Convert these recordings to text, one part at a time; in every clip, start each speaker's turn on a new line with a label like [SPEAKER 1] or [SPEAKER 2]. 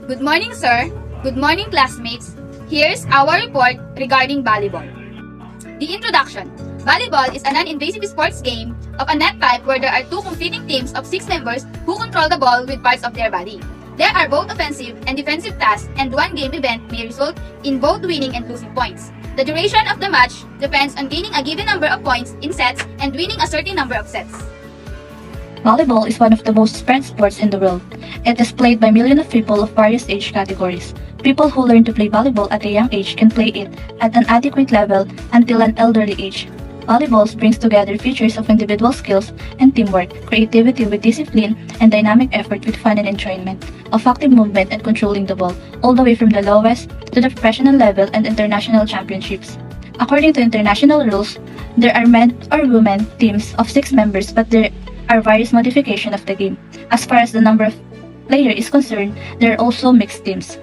[SPEAKER 1] Good morning, sir. Good morning, classmates. Here's our report regarding volleyball. The introduction. Volleyball is a non-invasive sports game of a net type where there are two competing teams of 6 members who control the ball with parts of their body. There are both offensive and defensive tasks, and one game event may result in both winning and losing points. The duration of the match depends on gaining a given number of points in sets and winning a certain number of sets.
[SPEAKER 2] Volleyball is one of the most spread sports in the world. It is played by millions of people of various age categories. People who learn to play volleyball at a young age can play it at an adequate level until an elderly age. Volleyball brings together features of individual skills and teamwork, creativity with discipline, and dynamic effort with fun and enjoyment, of active movement and controlling the ball, all the way from the lowest to the professional level and international championships. According to international rules, there are men or women teams of 6 members, but there are various modifications of the game. As far as the number of players is concerned, there are also mixed teams.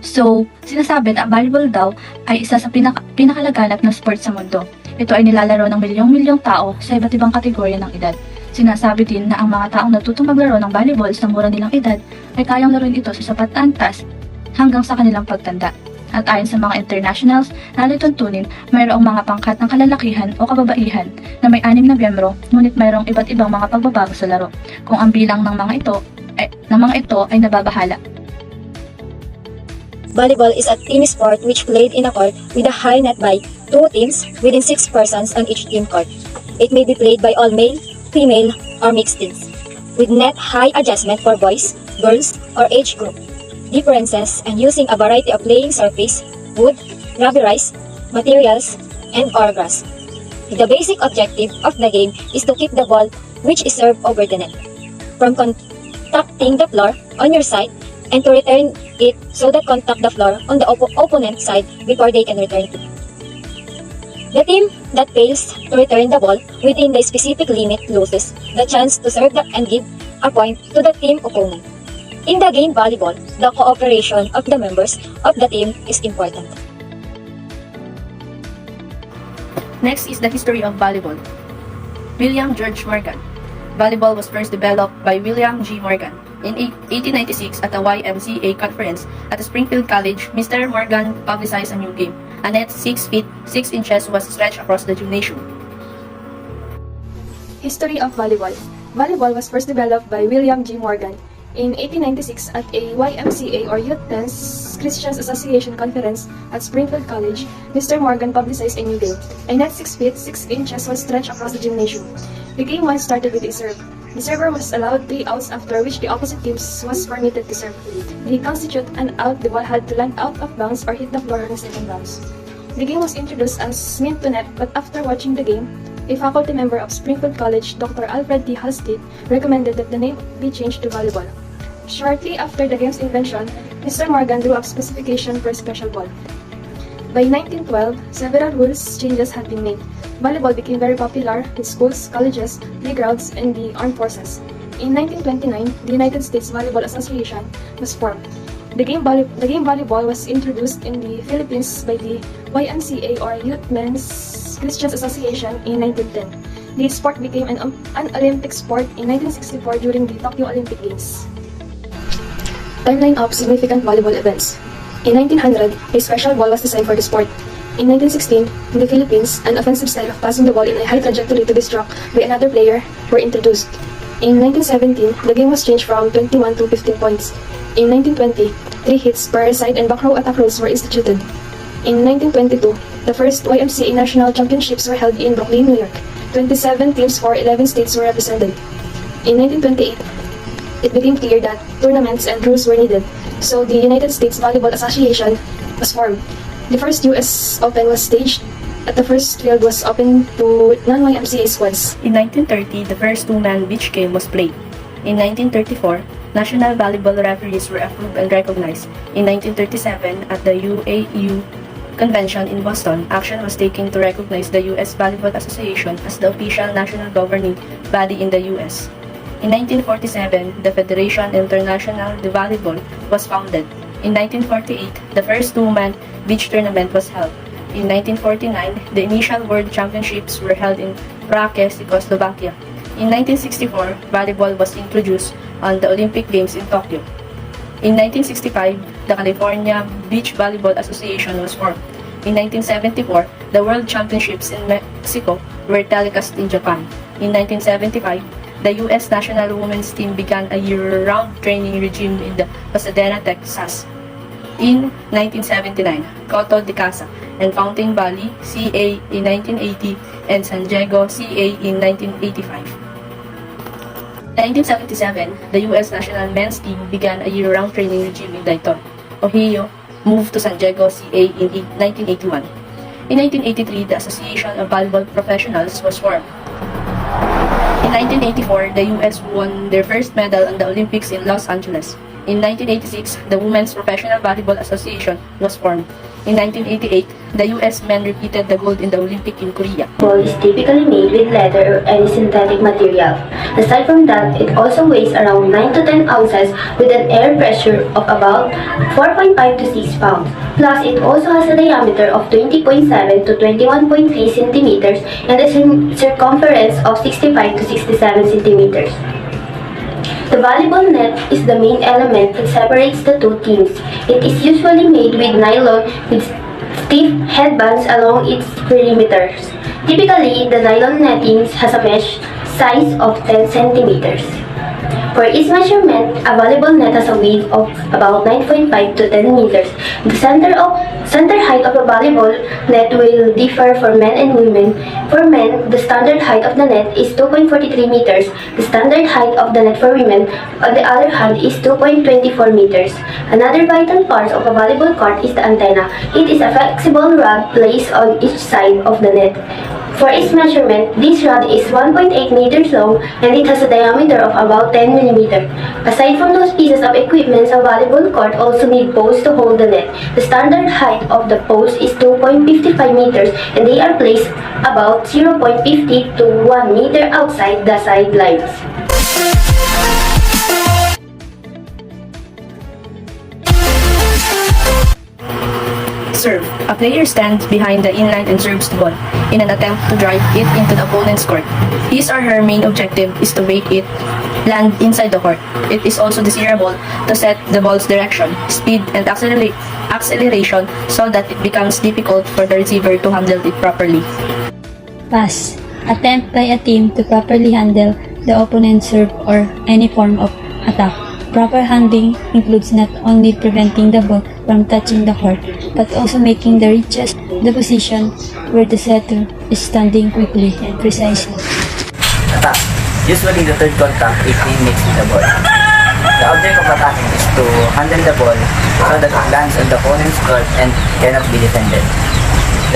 [SPEAKER 2] So, sinasabi na ang volleyball daw ay isa sa pinakalaganap na sport sa mundo. Ito ay nilalaro ng milyong-milyong tao sa iba't ibang kategorya ng edad. Sinasabi din na ang mga taong natutong maglaro ng volleyball sa mura nilang edad ay kayang laruin ito sa sapat na antas hanggang sa kanilang pagtanda. At ayon sa mga internationals na tuntunin, mayroong mga pangkat ng kalalakihan o kababaihan na may 6 na miyembro, ngunit mayroong iba't ibang mga pagbabago sa laro kung ang bilang ng mga ito ay nababahala.
[SPEAKER 3] Volleyball is a team sport which played in a court with a high net by 2 teams within 6 persons on each team court. It may be played by all male, female, or mixed teams, with net high adjustment for boys, girls, or age group. Differences and using a variety of playing surface, wood, rubberized materials, and or grass. The basic objective of the game is to keep the ball which is served over the net from contacting the floor on your side and to return it so that contact the floor on the opponent side before they can return it. The team that fails to return the ball within the specific limit loses the chance to serve and give a point to the team opponent. In the game volleyball, the cooperation of the members of the team is important.
[SPEAKER 4] Next is the history of volleyball. William George Morgan. Volleyball was first developed by William G. Morgan. In 1896, at a YMCA conference at Springfield College, Mr. Morgan publicized a new game. A net 6 feet 6 inches was stretched across the gymnasium.
[SPEAKER 5] History of volleyball. Volleyball was first developed by William G. Morgan in 1896 at a YMCA or Youth Men's Christian Association conference at Springfield College. Mr. Morgan publicized a new game. A net 6 feet 6 inches was stretched across the gymnasium. The game once started with a serve. The server was allowed 3 outs, after which the opposite team was permitted to serve. To constitute an out, the ball had to land out of bounds or hit the floor on the second bounce. The game was introduced as meant to net, but after watching the game, a faculty member of Springfield College, Dr. Alfred T. Halstead, recommended that the name be changed to volleyball. Shortly after the game's invention, Mr. Morgan drew up specification for a special ball. By 1912, several rules changes had been made. Volleyball became very popular in schools, colleges, playgrounds, and the armed forces. In 1929, the United States Volleyball Association was formed. The game volleyball was introduced in the Philippines by the YMCA or Youth Men's Christian Association in 1910. The sport became an Olympic sport in 1964 during the Tokyo Olympic Games. Timeline of significant volleyball events. In 1900, a special ball was designed for the sport. In 1916, in the Philippines, an offensive style of passing the ball in a high trajectory to be struck by another player were introduced. In 1917, the game was changed from 21 to 15 points. In 1920, 3 hits per side and back row attack rules were instituted. In 1922, the first YMCA National Championships were held in Brooklyn, New York. 27 teams for 11 states were represented. In 1928, it became clear that tournaments and rules were needed, so the United States Volleyball Association was formed. The first U.S. Open was staged at the first field was open to non-YMCA squads.
[SPEAKER 4] In 1930, the first 2-man beach game was played. In 1934, national volleyball referees were approved and recognized. In 1937, at the UAU Convention in Boston, action was taken to recognize the U.S. Volleyball Association as the official national governing body in the U.S. In 1947, the Federation Internationale de Volleyball was founded. In 1948, the first 2-man beach tournament was held. In 1949, the initial World Championships were held in Prague, Czechoslovakia. In 1964, volleyball was introduced on the Olympic Games in Tokyo. In 1965, the California Beach Volleyball Association was formed. In 1974, the World Championships in Mexico were telecast in Japan. In 1975, the U.S. national women's team began a year-round training regime in the Pasadena, Texas. In 1979, Coto de Casa and Fountain Valley, CA in 1980, and San Diego, CA in 1985. 1977, the U.S. national men's team began a year-round training regime in Dayton, Ohio, moved to San Diego, CA in 1981. In 1983, the Association of Volleyball Professionals was formed. In 1984, the U.S. won their first medal at the Olympics in Los Angeles. In 1986, the Women's Professional Volleyball Association was formed. In 1988, the U.S. men repeated the gold in the Olympic in Korea.
[SPEAKER 6] Ball is typically made with leather or any synthetic material. Aside from that, it also weighs around 9 to 10 ounces with an air pressure of about 4.5 to 6 pounds. Plus, it also has a diameter of 20.7 to 21.3 centimeters and a circumference of 65 to 67 centimeters. The volleyball net is the main element that separates the two teams. It is usually made with nylon with stiff headbands along its perimeters. Typically, the nylon netting has a mesh size of 10 centimeters. For its measurement, a volleyball net has a width of about 9.5 to 10 meters. The center height of a volleyball net will differ for men and women. For men, the standard height of the net is 2.43 meters. The standard height of the net for women, on the other hand, is 2.24 meters. Another vital part of a volleyball court is the antenna. It is a flexible rod placed on each side of the net. For its measurement, this rod is 1.8 meters long and it has a diameter of about 10 millimeters. Aside from those pieces of equipment, a volleyball court also needs posts to hold the net. The standard height of the post is 2.55 meters and they are placed about 0.50 to 1 meter outside the sidelines.
[SPEAKER 4] Serve. A player stands behind the inline and serves the ball in an attempt to drive it into the opponent's court. His or her main objective is to make it land inside the court. It is also desirable to set the ball's direction, speed, and acceleration so that it becomes difficult for the receiver to handle it properly.
[SPEAKER 7] Pass. Attempt by a team to properly handle the opponent's serve or any form of attack. Proper handling includes not only preventing the ball from touching the court, but also making the reaches the position where the setter is standing quickly and precisely.
[SPEAKER 8] Attack. Usually the third contact if he makes the ball. The object of attacking is to handle the ball so that it lands on the opponent's court and cannot be defended.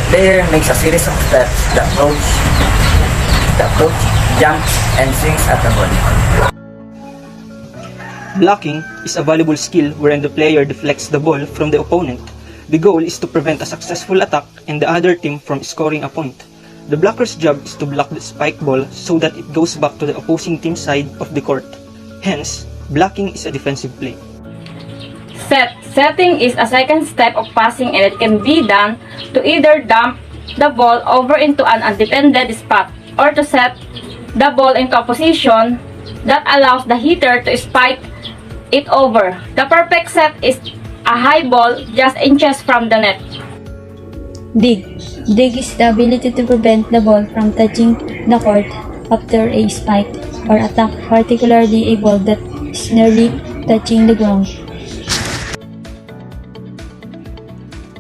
[SPEAKER 8] The player makes a series of steps, the approach, jumps, and swings at the ball.
[SPEAKER 9] Blocking is a valuable skill wherein the player deflects the ball from the opponent. The goal is to prevent a successful attack and the other team from scoring a point. The blocker's job is to block the spike ball so that it goes back to the opposing team's side of the court. Hence, blocking is a defensive play.
[SPEAKER 10] Setting is a second step of passing and it can be done to either dump the ball over into an undefended spot or to set the ball into a position that allows the hitter to spike it over. The perfect set is a high ball just inches from the net.
[SPEAKER 7] Dig. Dig is the ability to prevent the ball from touching the court after a spike or attack, particularly a ball that is nearly touching the ground.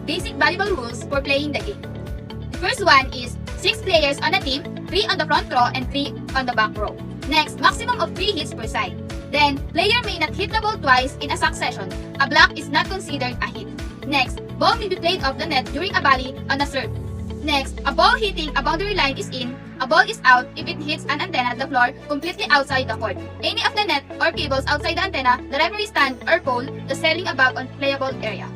[SPEAKER 1] Basic volleyball rules for playing the game. The first one is 6 players on a team, 3 on the front row and 3 on the back row. Next, maximum of 3 hits per side. Then, player may not hit the ball twice in a succession. A block is not considered a hit. Next, ball may be played off the net during a volley on a serve. Next, a ball hitting a boundary line is in, a ball is out if it hits an antenna at the floor completely outside the court. Any of the net or cables outside the antenna, the referee stand or pole, the selling a bag on playable area.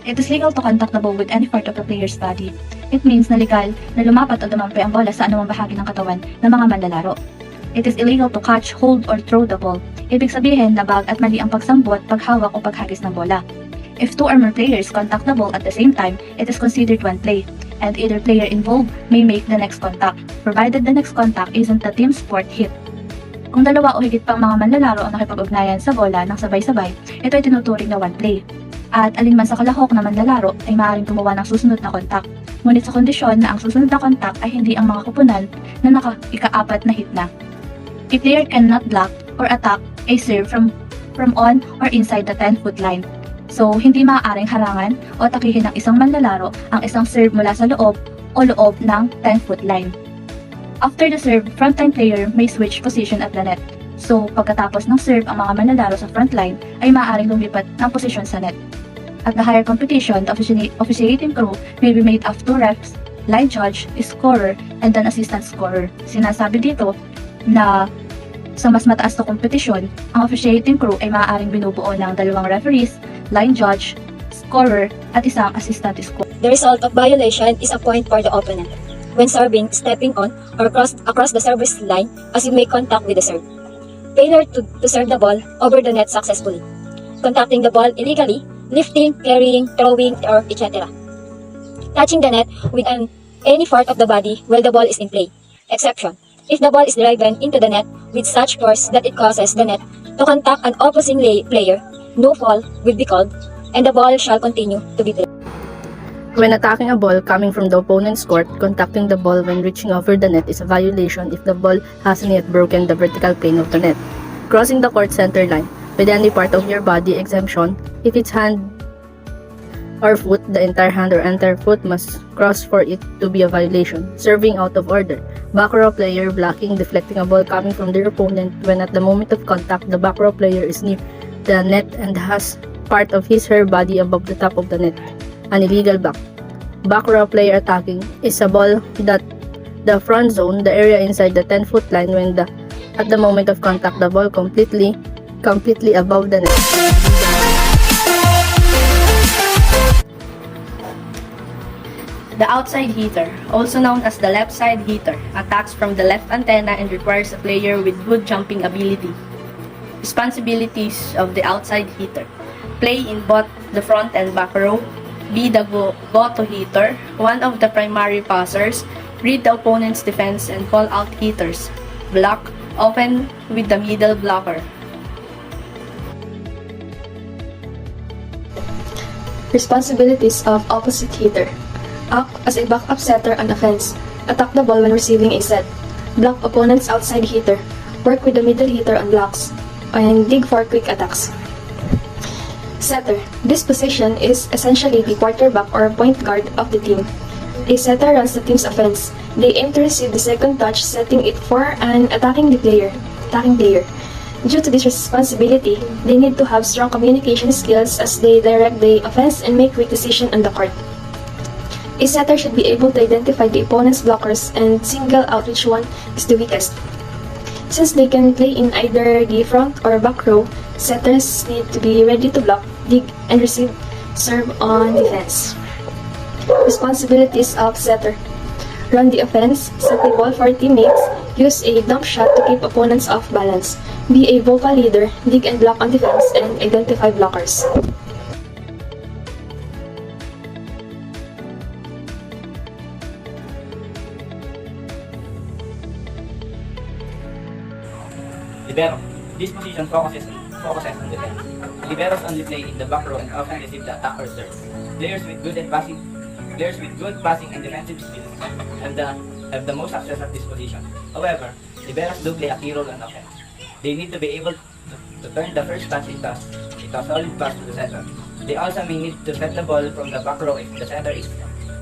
[SPEAKER 2] It is legal to contact the ball with any part of the player's body. It means na legal na lumapat o dumampi ang bola sa anumang bahagi ng katawan ng mga manlalaro. It is illegal to catch, hold, or throw the ball. Ibig sabihin na bag at mali ang pagsambot, paghawak o paghagis ng bola. If 2 or more players contact the ball at the same time, it is considered one play, and either player involved may make the next contact, provided the next contact isn't the team sport hit. Kung dalawa o higit pang mga manlalaro ang nakipag-ugnayan sa bola ng sabay-sabay, ito ay tinuturing na one play. At alinman sa kalahok na manlalaro ay maaaring gumawa ng susunod na kontak. Ngunit sa kondisyon na ang susunod na kontak ay hindi ang mga kupunan na ika-4 na hit na. A player cannot block or attack a serve from on or inside the 10-foot line. So, hindi maaaring harangan o atakihin ng isang manlalaro ang isang serve mula sa loob o loob ng 10-foot line. After the serve, frontline player may switch position at the net. So, pagkatapos ng serve, ang mga manlalaro sa frontline ay maaaring lumipat ng posisyon sa net. At the higher competition, the officiating crew may be made of 2 refs, line judge, scorer, and an assistant scorer. Sinasabi dito na sa mas mataas na kompetisyon, ang officiating crew ay maaaring binubuo ng 2 referees, line judge, scorer, at isang assistant scorer.
[SPEAKER 3] The result of violation is a point for the opponent when serving, stepping on, or across the service line as you make contact with the serve. Failure to serve the ball over the net successfully. Contacting the ball illegally, lifting, carrying, throwing, or etc. Touching the net with any part of the body while the ball is in play. Exception: if the ball is driven into the net with such force that it causes the net to contact an opposing player, no foul will be called, and the ball shall continue to be played.
[SPEAKER 4] When attacking a ball coming from the opponent's court, contacting the ball when reaching over the net is a violation if the ball hasn't yet broken the vertical plane of the net. Crossing the court center line with any part of your body exemption, if it's hand or foot, the entire hand or entire foot must cross for it to be a violation. Serving out of order. Back row player blocking, deflecting a ball coming from their opponent when at the moment of contact the back row player is near the net and has part of his/her body above the top of the net. An illegal block. Back row player attacking is a ball that the front zone, the area inside the 10-foot line when at the moment of contact the ball completely above the net. The outside hitter, also known as the left side hitter, attacks from the left antenna and requires a player with good jumping ability. Responsibilities of the outside hitter: play in both the front and back row, be the go-to hitter, one of the primary passers, read the opponent's defense and call out hitters, block, often with the middle blocker.
[SPEAKER 5] Responsibilities of opposite hitter: act as a backup setter on offense, attack the ball when receiving a set, block opponent's outside hitter, work with the middle hitter on blocks, and dig for quick attacks. Setter. This position is essentially the quarterback or point guard of the team. A setter runs the team's offense. They aim to receive the second touch, setting it for an attacking player. Due to this responsibility, they need to have strong communication skills as they direct the offense and make quick decisions on the court. A setter should be able to identify the opponent's blockers and single out which one is the weakest. Since they can play in either the front or back row, setters need to be ready to block, dig, and receive serve on defense. Responsibilities of setter: run the offense, set the ball for teammates, use a dump shot to keep opponents off balance, be a vocal leader, dig and block on defense, and identify blockers.
[SPEAKER 8] Libero. This position focuses on defense. Liberos only play in the back row and often receive the attack or serve. Players with good passing and defensive skills have the most success at this position. However, liberos do play a key role on offense. They need to be able to turn the first pass into a solid pass to the center. They also may need to set the ball from the back row if the center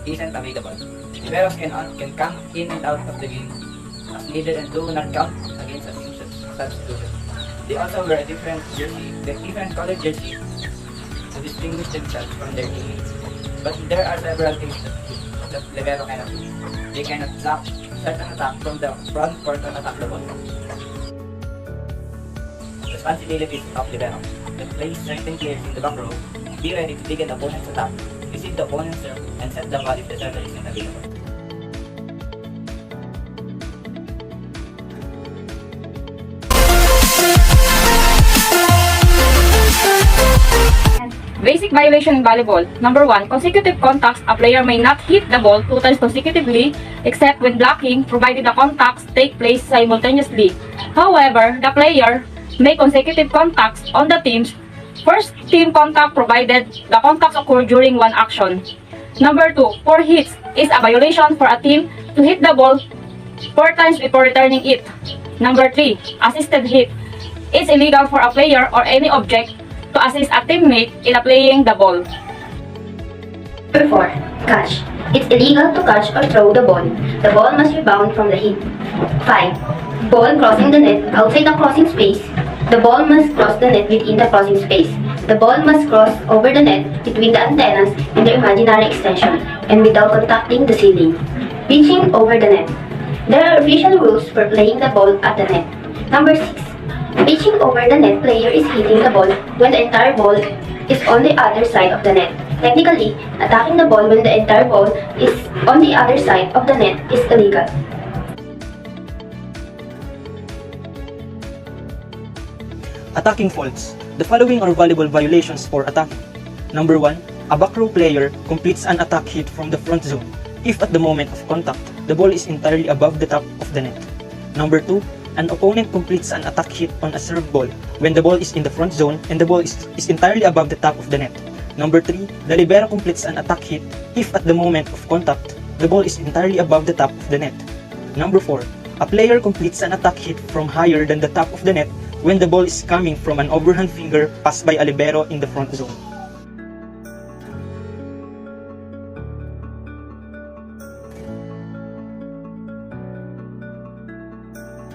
[SPEAKER 8] isn't available. Liberos can come in and out of the game as needed and do not count against a team substitution. They also wear a different colored jersey to distinguish themselves from their teammates. But there are several things that libero cannot do. They cannot start an attack from the front court and attack the ball. Responsibilities of libero: to place certain players in the back row, be ready to dig an opponent's attack, receive the opponent's serve, and set the ball if the server isn't available.
[SPEAKER 10] Basic violation in volleyball. Number 1. Consecutive contacts. A player may not hit the ball 2 times consecutively except when blocking, provided the contacts take place simultaneously. However, the player make consecutive contacts on the team's first team contact provided the contacts occur during one action. Number 2, 4 hits is a violation for a team to hit the ball 4 times before returning it. Number 3, assisted hit. It's illegal for a player or any object to assist a teammate in playing the ball.
[SPEAKER 6] Number 4. Catch. It's illegal to catch or throw the ball. The ball must rebound from the hit. 5. Ball crossing the net outside the crossing space. The ball must cross the net within the crossing space. The ball must cross over the net between the antennas and the imaginary extension and without contacting the ceiling. Reaching over the net. There are official rules for playing the ball at the net. Number 6. Reaching over the net player is hitting the ball when the entire ball is on the other side of the net. Technically, attacking the ball when the entire ball is on the other side of the net is illegal.
[SPEAKER 9] Attacking faults. The following are volleyball violations for attacking. Number 1. A back row player completes an attack hit from the front zone if at the moment of contact, the ball is entirely above the top of the net. Number 2. An opponent completes an attack hit on a serve ball when the ball is in the front zone and the ball is entirely above the top of the net. Number 3. The libero completes an attack hit if at the moment of contact, the ball is entirely above the top of the net. Number 4. A player completes an attack hit from higher than the top of the net when the ball is coming from an overhand finger passed by a libero in the front zone.